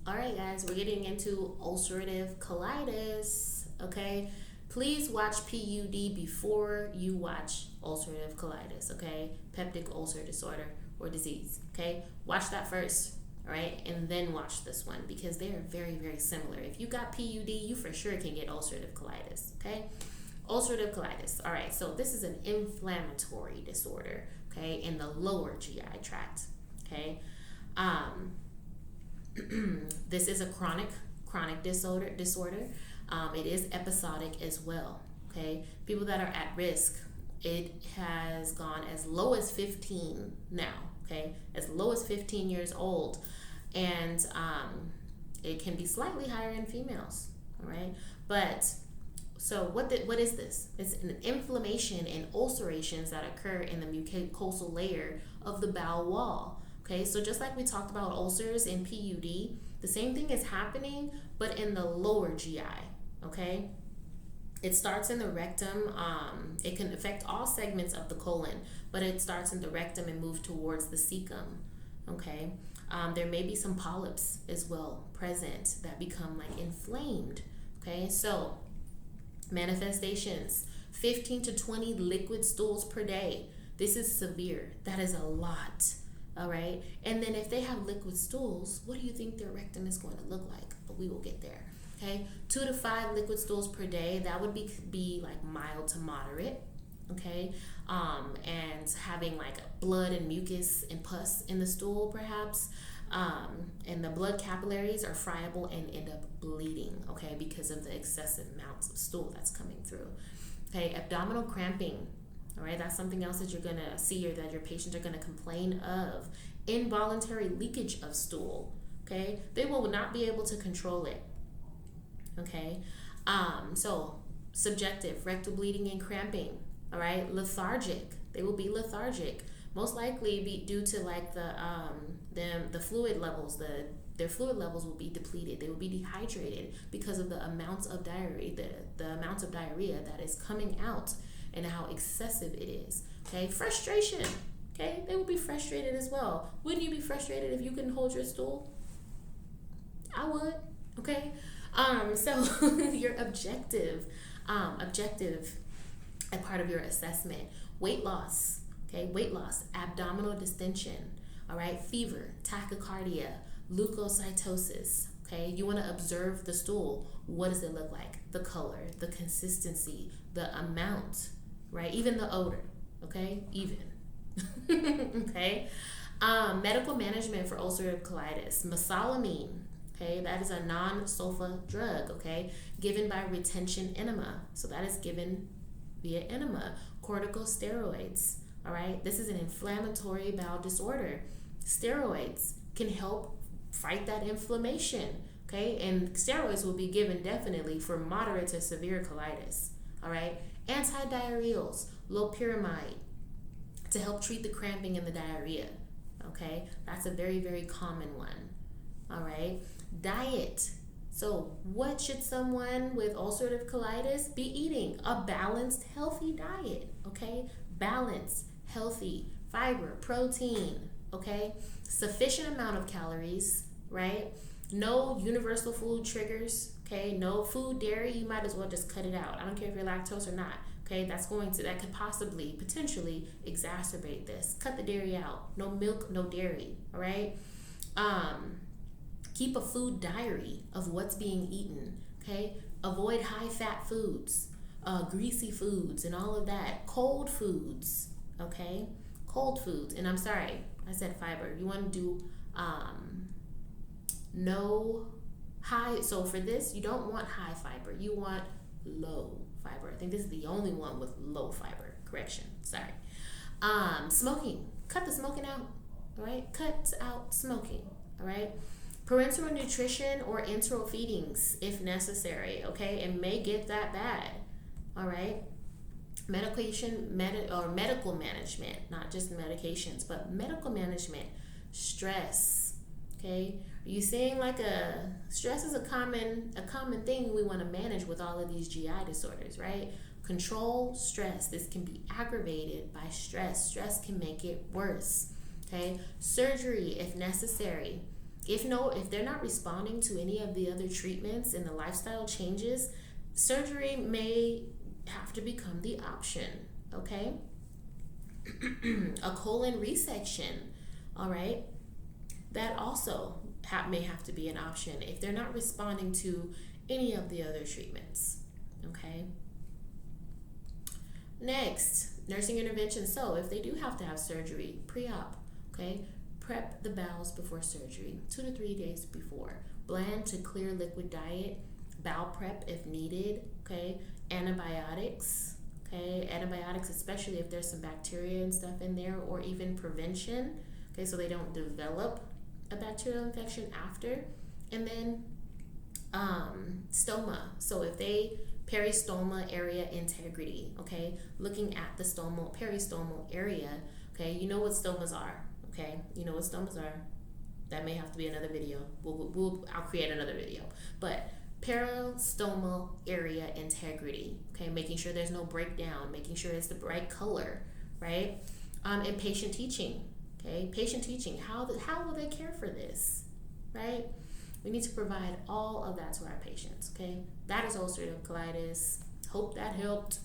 All right, guys, we're getting into ulcerative colitis. Okay, please watch PUD before you watch ulcerative colitis. Okay, peptic ulcer disorder or disease. Okay, watch that first. All right, and then watch this one because they are very, very similar. If you got PUD, you for sure can get ulcerative colitis. Okay, ulcerative colitis. All right, so this is an inflammatory disorder. Okay, in the lower GI tract. Okay. Um, this is a chronic disorder. It is episodic as well. Okay, people that are at risk, it has gone as low as 15 now. Okay, as low as 15 years old, and it can be slightly higher in females. All right, but so what is this? It's an inflammation and ulcerations that occur in the mucosal layer of the bowel wall. Okay, so just like we talked about ulcers in PUD, the same thing is happening, but in the lower GI. Okay, it starts in the rectum. It can affect all segments of the colon, but it starts in the rectum and moves towards the cecum. Okay, there may be some polyps as well present that become like inflamed. Okay, so manifestations: 15 to 20 liquid stools per day. This is severe. That is a lot. All right, and then if they have liquid stools, what do you think their rectum is going to look like? But we will get there. Okay, 2 to 5 liquid stools per day. That would be like mild to moderate. Okay, and having like blood and mucus and pus in the stool, perhaps. And the blood capillaries are friable and end up bleeding. Okay, because of the excessive amounts of stool that's coming through. Okay, abdominal cramping. All right, that's something else that you're going to see or that your patients are going to complain of. Involuntary leakage of stool. Okay, they will not be able to control it. Okay, so subjective, rectal bleeding and cramping. All right, lethargic. They will be lethargic. Most likely be due to like the fluid levels. Their fluid levels will be depleted. They will be dehydrated because of the amounts of diarrhea, the amounts of diarrhea that is coming out and how excessive it is. Okay, frustration. Okay, they will be frustrated as well. Wouldn't you be frustrated if you couldn't hold your stool? I would. Okay, so your objective a part of your assessment: weight loss. Okay, weight loss, abdominal distension. All right, fever, tachycardia, leukocytosis. Okay, you want to observe the stool. What does it look like? The color, the consistency, the amount, right? Even the odor. Okay, even. Okay, medical management for ulcerative colitis: mesalamine. Okay, that is a non-sulfa drug. Okay, given by retention enema. So that is given via enema. Corticosteroids. All right, this is an inflammatory bowel disorder. Steroids can help fight that inflammation. Okay, and steroids will be given definitely for moderate to severe colitis. All right, antidiarrheals, loperamide, to help treat the cramping and the diarrhea. Okay, that's a very, very common one. All right, diet. So what should someone with ulcerative colitis be eating? A balanced, healthy diet. Okay, balanced, healthy, fiber, protein. Okay, sufficient amount of calories, right? No universal food triggers. Okay, no food, dairy. You might as well just cut it out. I don't care if you're lactose or not. Okay, that could possibly, potentially exacerbate this. Cut the dairy out. No milk, no dairy. All right. Keep a food diary of what's being eaten. Okay, avoid high fat foods, greasy foods, and all of that. Cold foods. Okay, cold foods. And I'm sorry, I said fiber. You want to do no high. So for this, you don't want high fiber. You want low fiber. I think this is the only one with low fiber. Correction. Sorry. Smoking. Cut the smoking out. All right. Cut out smoking. All right. Parenteral nutrition or enteral feedings if necessary. Okay. It may get that bad. All right. Medical management, not just medications, but medical management. Stress. Okay. Are you seeing like stress is a common thing we want to manage with all of these GI disorders, right? Control stress. This can be aggravated by stress. Stress can make it worse. Okay. Surgery if necessary. If they're not responding to any of the other treatments and the lifestyle changes, surgery may have to become the option. Okay. A colon resection, all right, that also may have to be an option if they're not responding to any of the other treatments. Okay. Next, nursing intervention. So if they do have to have surgery pre-op, okay, prep the bowels before surgery, 2 to 3 days before. Bland to clear liquid diet, bowel prep if needed, okay, antibiotics, okay, antibiotics especially if there's some bacteria and stuff in there, or even prevention, okay, so they don't develop a bacterial infection after. And then stoma. So if they peristoma area integrity, okay, looking at the peristomal area, okay, you know what stomas are, okay, you know what stomas are. That may have to be another video. I'll create another video. But peristomal area integrity, okay, making sure there's no breakdown, making sure it's the right color, right? And patient teaching, okay, patient teaching. How will they care for this, right? We need to provide all of that to our patients, okay? That is ulcerative colitis. Hope that helped.